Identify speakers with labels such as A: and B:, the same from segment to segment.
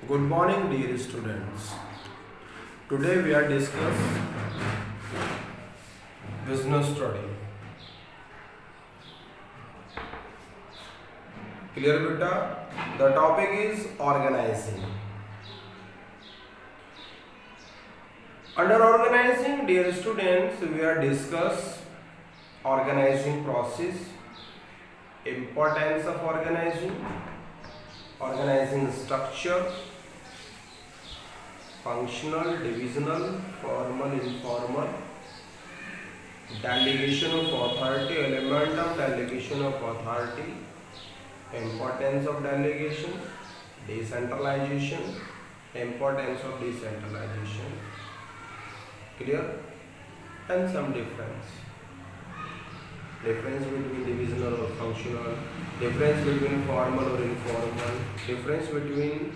A: Good morning, dear students. Today we are discuss business study. Clear, beta? The topic is organizing. Under organizing, dear students, we are discuss organizing process, importance of organizing structure, functional, divisional, formal, informal, delegation of authority, element of delegation of authority, importance of delegation, decentralization, importance of decentralization. Clear? And some difference between divisional or functional, difference between formal or informal, difference between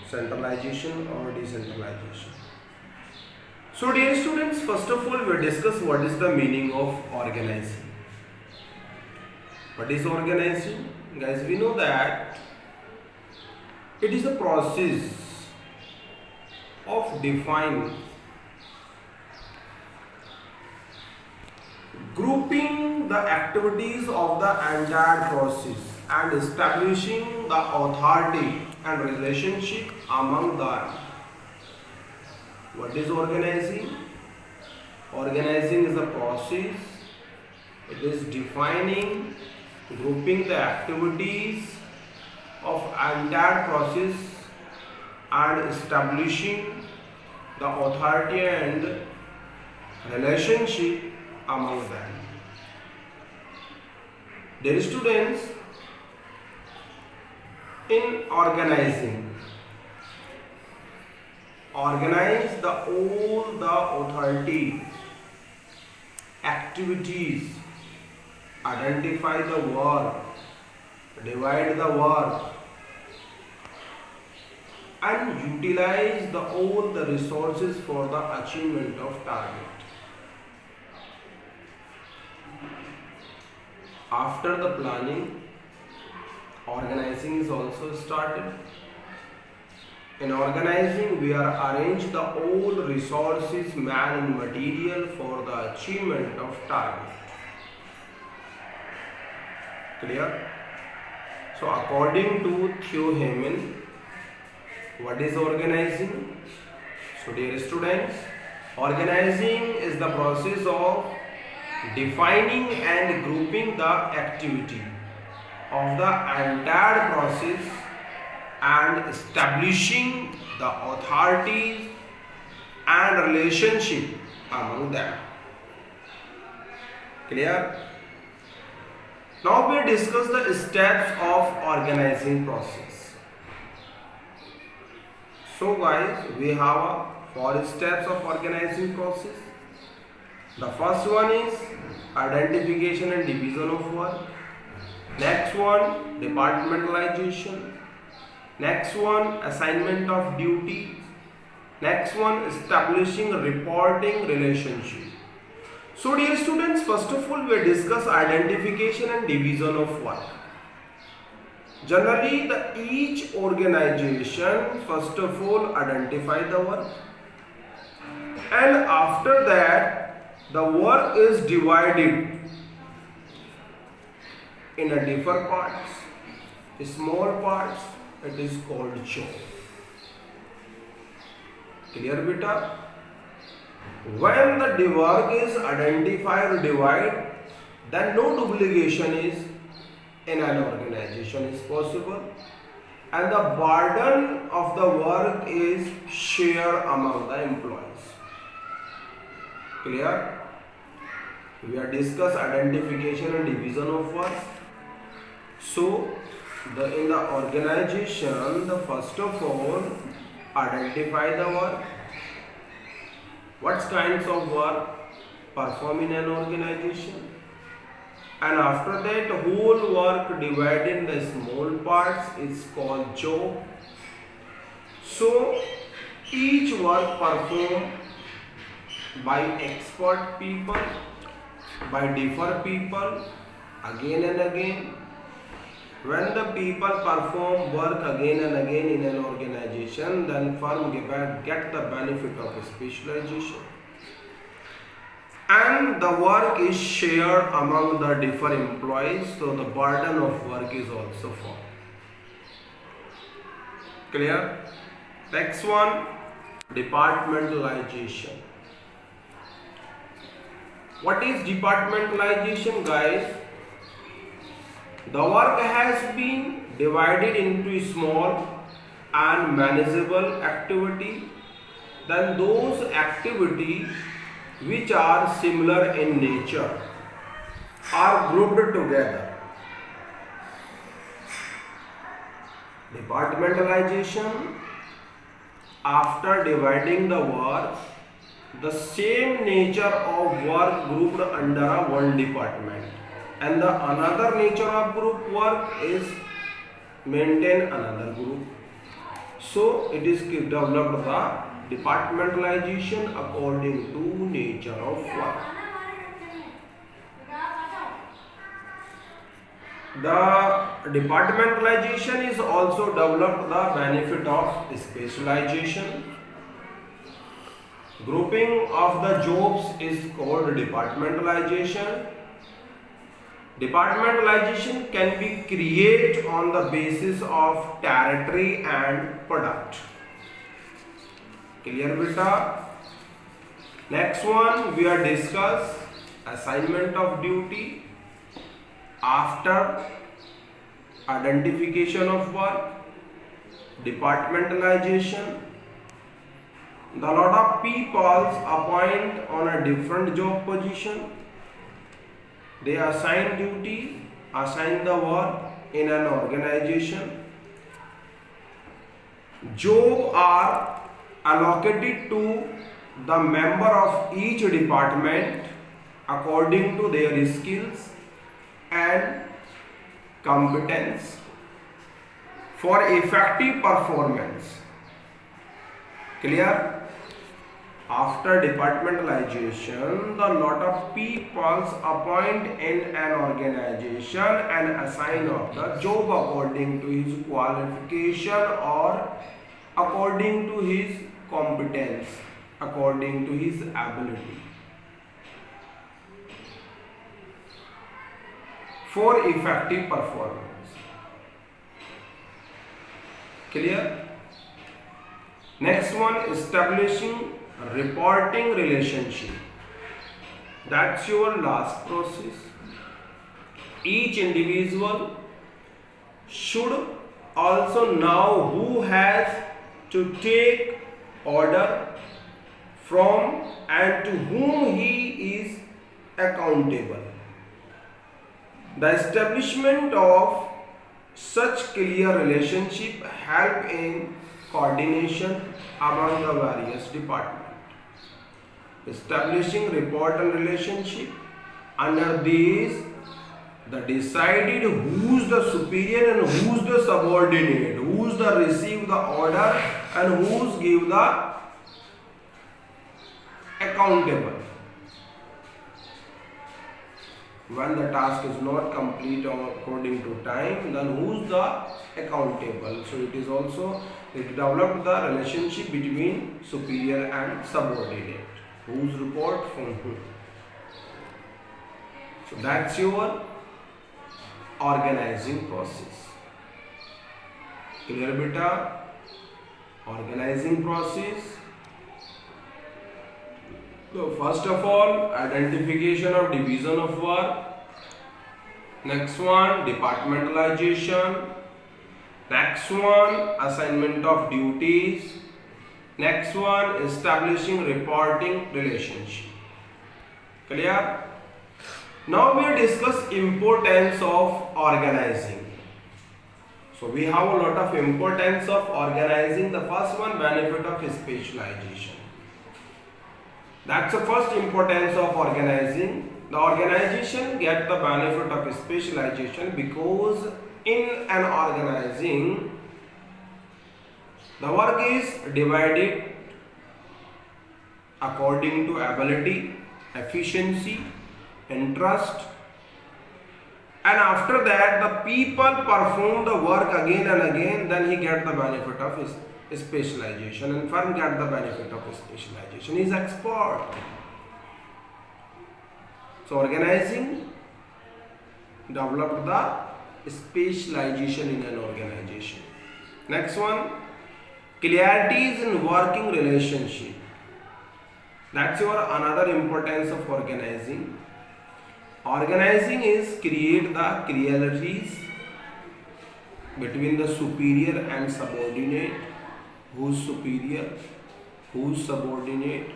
A: centralization or decentralization. So dear students, first of all we discuss what is the meaning of organizing. What is organizing? Guys, we know that it is a process of defining, grouping the activities of the entire process and establishing the authority and relationship among them. What is organizing? Organizing is a process. It is defining, grouping the activities of entire process and establishing the authority and relationship among them. Dear students, in organizing, organize all the authority, activities, identify the work, divide the work, and utilize all the resources for the achievement of target. After the planning, organizing is also started. In organizing, we are arrange the all resources, man and material for the achievement of target. Clear? So according to Theo Heyman, what is organizing? So dear students, organizing is the process of defining and grouping the activity of the entire process and establishing the authorities and relationship among them. Clear? Now we discuss the steps of organizing process. So guys, we have 4 steps of organizing process. The first one is identification and division of work. Next one, departmentalization. Next one, assignment of duties. Next one, establishing reporting relationship. So dear students, first of all we discuss identification and division of work. Generally, each organization first of all identify the work, and after that the work is divided in a different parts, small parts. It is called job. Clear, beta? When the work is identified or divided, then no duplication is in an organization is possible, and the burden of the work is shared among the employees. Clear? We are discuss identification and division of work. So in the organization, the first of all identify the work, what kinds of work perform in an organization, and after that whole work divided in the small parts is called job. So each work performed by expert people, by different people again and again, When the people perform work again and again in an organization, then firm get the benefit of specialization. And the work is shared among the different employees, so the burden of work is also formed. Clear? Next one, departmentalization. What is departmentalization, guys? The work has been divided into small and manageable activity. Then those activities which are similar in nature are grouped together. Departmentalization, after dividing the work, the same nature of work grouped under one department, and the another nature of group work is maintain another group. So it is developed the departmentalization according to nature of work. The departmentalization is also developed the benefit of specialization. Grouping of the jobs is called departmentalization. Departmentalization can be created on the basis of territory and product. Clear, beta? Next one we are discuss assignment of duty after identification of work, departmentalization. The lot of people appoint on a different job position. They assign duty, assign the work in an organization. Jobs are allocated to the member of each department according to their skills and competence for effective performance. Clear? After departmentalization, the lot of people appoint in an organization and assign of the job according to his qualification or according to his competence, according to his ability. For effective performance. Clear? Next one, establishing reporting relationship. That's your last process. Each individual should also know who has to take order from and to whom he is accountable. The establishment of such clear relationship help in coordination among the various departments. Establishing report and relationship, under these the decided who's the superior and who's the subordinate, who's the receive the order and who's give the accountable. When the task is not complete or according to time, then who's the accountable. So it is also, it developed the relationship between superior and subordinate. Whose report from whom. So that's your organizing process. Clear, beta? Organizing process. So first of all, identification of division of work. Next one, departmentalization. Next one, assignment of duties. Next one, establishing reporting relationship. Clear? Now we discuss importance of organizing. So we have a lot of importance of organizing. The first one, benefit of specialization. That's the first importance of organizing. The organization get the benefit of specialization because in an organizing, the work is divided according to ability, efficiency, interest, and after that the people perform the work again and again, then he get the benefit of his specialization, and firm get the benefit of specialization. He is expert. So organizing developed the specialization in an organization. Next one, clarities in working relationship. That's your another importance of organizing. Organizing is create the clarities between the superior and subordinate. Who's superior, who's subordinate,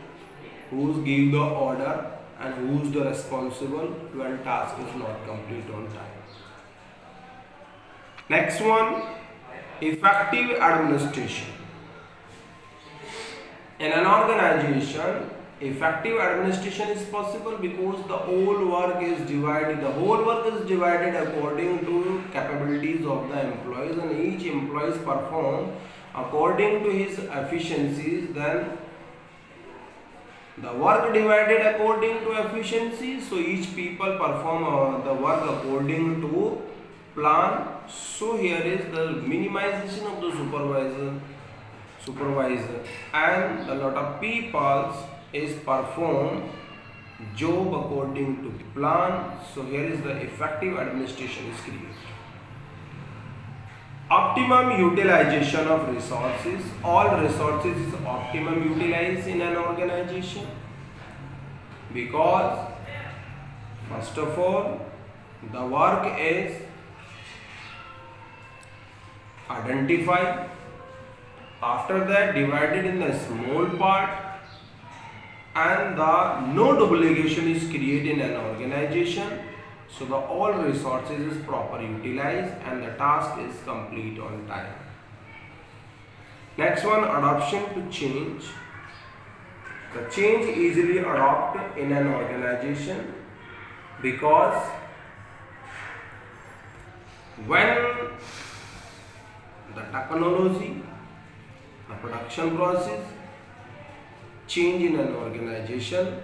A: who's give the order, and who's the responsible when task is not complete on time. Next one, effective administration. In an organization, effective administration is possible because the whole work is divided according to capabilities of the employees, and each employees perform according to his efficiencies. Then the work divided according to efficiency, so each people perform the work according to plan. So here is the minimization of the supervisor and a lot of people is perform job according to plan. So here is the effective administration is created. Optimum utilization of resources. All resources is optimum utilized in an organization, because first of all the work is identified, after that divided in a small part, and the no duplication is created in an organization. So the all resources is properly utilized and the task is complete on time. Next one, adoption to change. The change easily adopt in an organization, because when the technology, the production process change in an organization,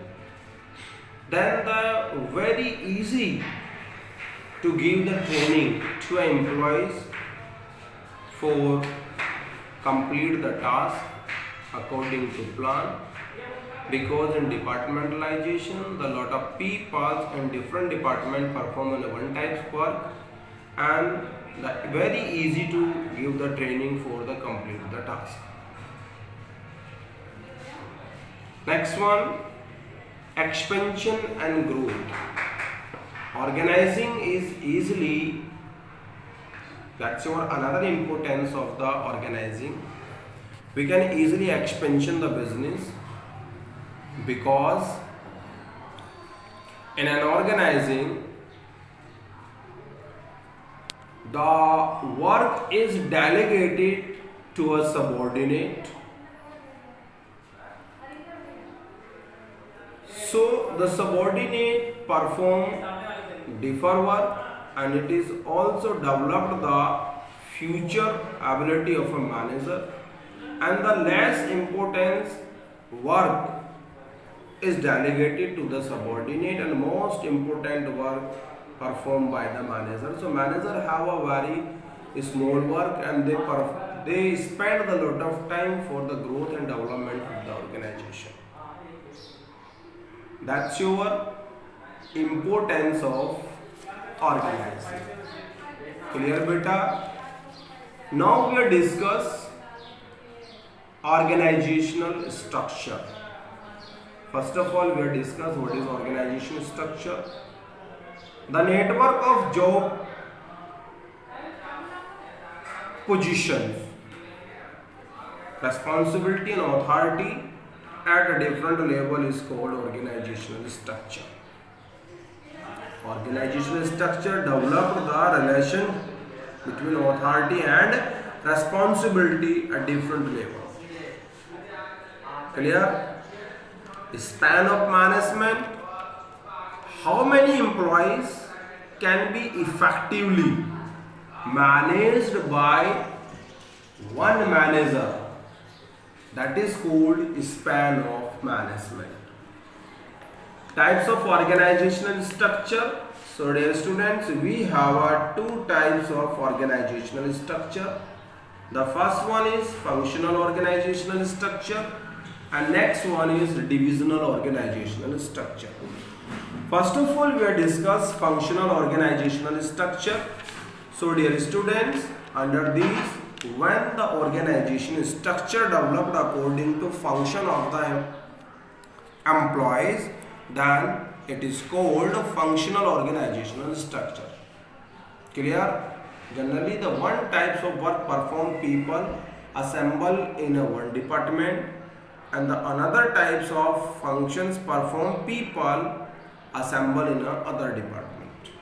A: then the very easy to give the training to employees for complete the task according to plan, because in departmentalization the lot of people in different department perform on one type of work, and the very easy to give the training for the complete the task. Next one, expansion and growth. Organizing is easily, that's your another importance of the organizing. We can easily expansion the business, because in an organizing the work is delegated to a subordinate. So the subordinate perform different work, and it is also developed the future ability of a manager, and the less importance work is delegated to the subordinate, and most important work performed by the manager. So manager have a very small work, and they spend a lot of time for the growth and development of the organization. That's your importance of organizing. Clear, beta? Now we will discuss organizational structure. First of all, we will discuss what is organizational structure. The network of job positions, responsibility and authority at a different level is called organizational structure. Organizational structure develop the relation between authority and responsibility at different levels. Clear? Span of management. How many employees can be effectively managed by one manager? That is called span of management. Types of organizational structure. So dear students, we have two types of organizational structure. The first one is functional organizational structure and next one is divisional organizational structure. First of all, we will discuss functional organizational structure. So dear students, under these, when the organization is structure developed according to function of the employees, then it is called functional organizational structure. Clear? Generally, the one types of work performed people assemble in a one department, and the another types of functions performed people assemble in a other department.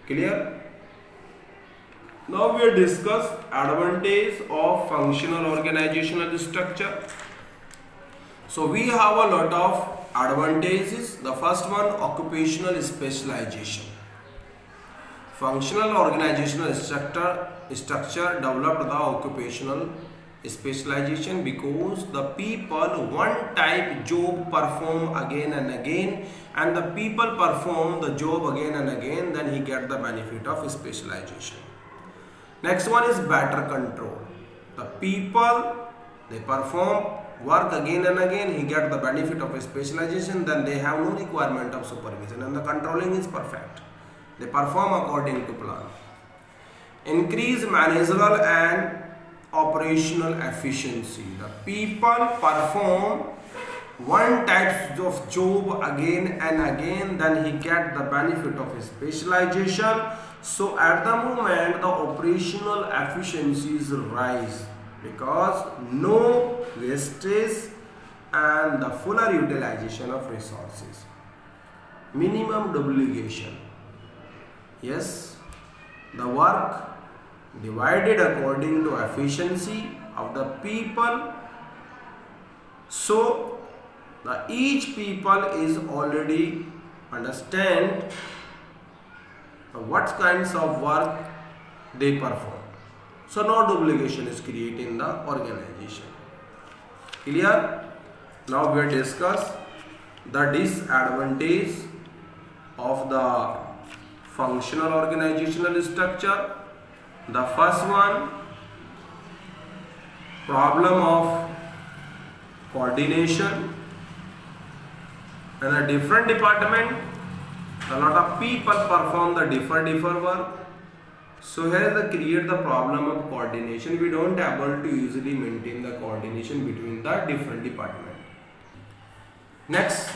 A: Clear? Now we will discuss advantage of functional organizational structure. So we have a lot of advantages. The first one, occupational specialization. Functional organizational structure developed the occupational specialization because the people one type job perform again and again, and the people perform the job again and again, then he get the benefit of specialization. Next one is better control. The people, they perform work again and again, he get the benefit of a specialization, then they have no requirement of supervision and the controlling is perfect. They perform according to plan. Increase managerial and operational efficiency. The people perform one type of job again and again, then he get the benefit of a specialization. So at the moment the operational efficiencies rise because no wastage and the fuller utilization of resources. Minimum duplication. Yes, the work divided according to efficiency of the people. So each people is already understand what kinds of work they perform. So no duplication is created in the organization. Clear? Now we will discuss the disadvantage of the functional organizational structure. The first one, problem of coordination. In a different department, a lot of people perform the different work. So here they create the problem of coordination. We don't able to easily maintain the coordination between the different departments. Next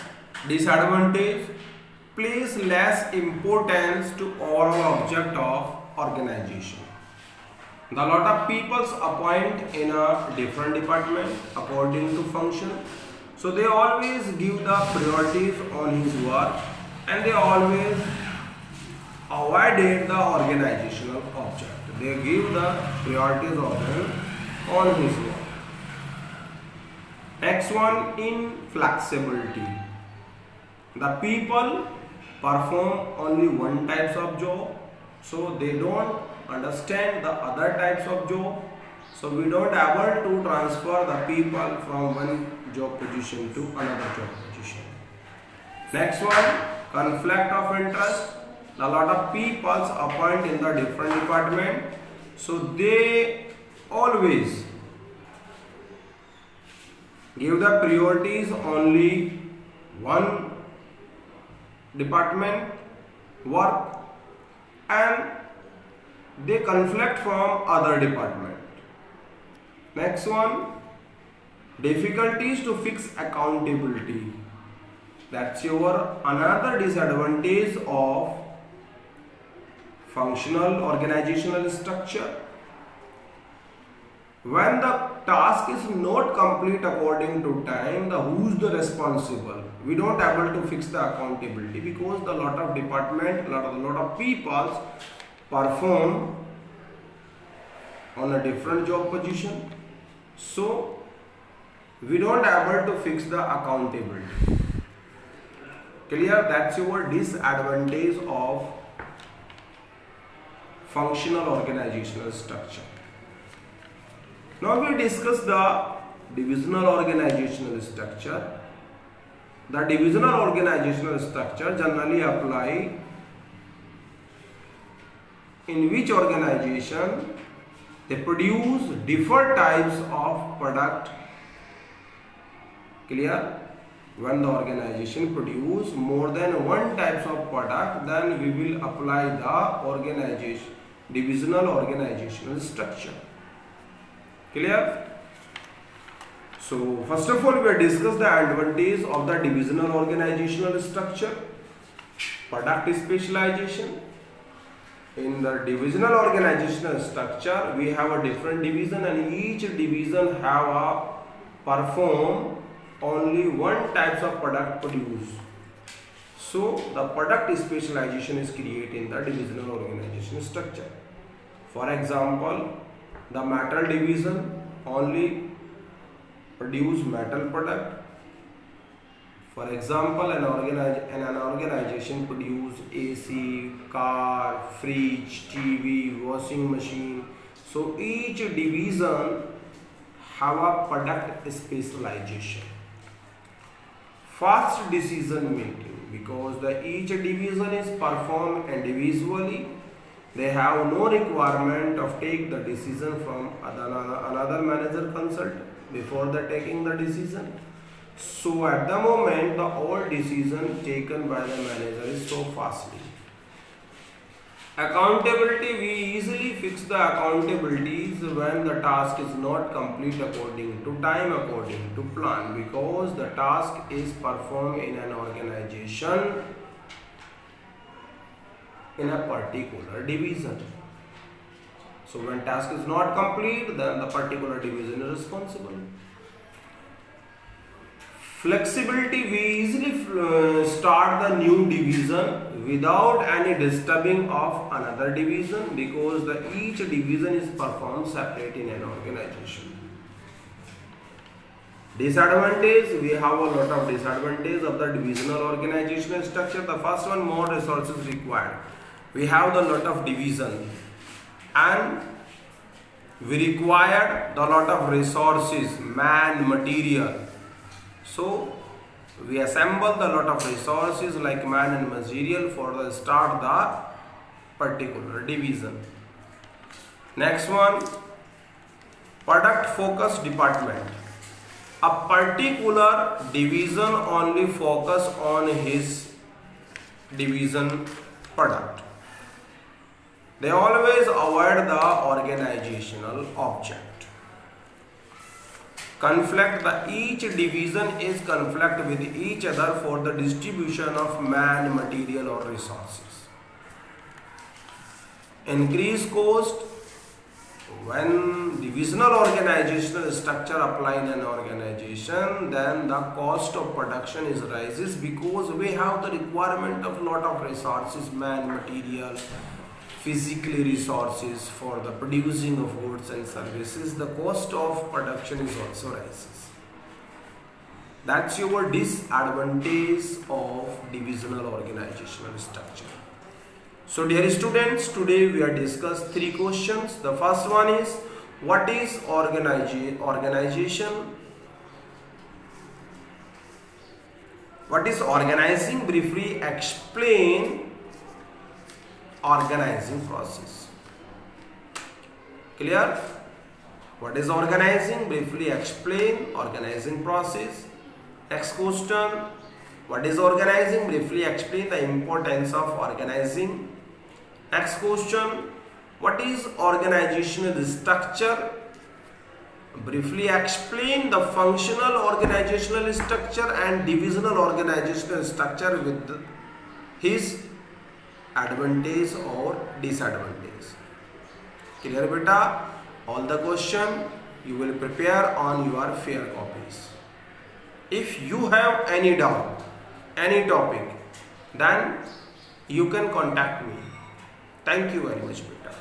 A: disadvantage, place less importance to overall object of organization. A lot of people appoint in a different department according to function. So they always give the priorities on his work and they always avoided the organizational object. They give the priorities of him on his work. Next one, inflexibility. The people perform only one types of job, so they don't understand the other types of job. So we don't able to transfer the people from one job position to another job position. Next one, conflict of interest. A lot of people appoint in the different department, so they always give the priorities only one department work and they conflict from other department. Next one, difficulties to fix accountability. That's your another disadvantage of functional organizational structure. When the task is not complete according to time, who's the responsible? We don't able to fix the accountability because the lot of department, lot of people perform on a different job position. So we don't able to fix the accountability. Clear? That's your disadvantage of functional organizational structure. Now we discuss the divisional organizational structure. The divisional organizational structure generally apply in which organization they produce different types of product. Clear? When the organization produce more than one types of product, then we will apply the divisional organizational structure. Clear? So first of all, we have discussed the advantage of the divisional organizational structure. Product specialization. In the divisional organizational structure, we have a different division, and each division have a perform only one types of product produced. So the product specialization is created in the divisional organizational structure. For example, the metal division only produce metal product. For example, an organization produce AC, car, fridge, TV, washing machine. So each division have a product specialization. Fast decision making, because each division is performed individually. They have no requirement of take the decision from another manager consult before the taking the decision. So at the moment, the all decision taken by the manager is so fastly. Accountability, we easily fix the accountabilities when the task is not complete according to time, according to plan, because the task is performed in an organization in a particular division. So when task is not complete, then the particular division is responsible. Flexibility, we easily start the new division without any disturbing of another division, because each division is performed separate in an organization. Disadvantage, we have a lot of disadvantage of the divisional organizational structure. The first one, more resources required. We have the lot of division and we require the lot of resources, man, material. So we assemble the lot of resources like man and material for the start the particular division. Next one, product focus department. A particular division only focus on his division product. They always avoid the organizational object. Conflict, each division is conflict with each other for the distribution of man, material or resources. Increase cost, when divisional organizational structure apply in an organization, then the cost of production is rises, because we have the requirement of lot of resources, man, material, physically resources for the producing of goods and services. The cost of production is also rises. That's your disadvantage of divisional organizational structure. So dear students, today we are discussed 3 questions. The first one is, what is organization? What is organizing? Briefly explain organizing process. Clear? What is organizing? Briefly explain organizing process. Next question, what is organizing? Briefly explain the importance of organizing. Next question, what is organizational structure? Briefly explain the functional organizational structure and divisional organizational structure with his advantage or disadvantage. Clear beta? All the question you will prepare on your fair copies. If you have any doubt, any topic, then you can contact me. Thank you very much beta.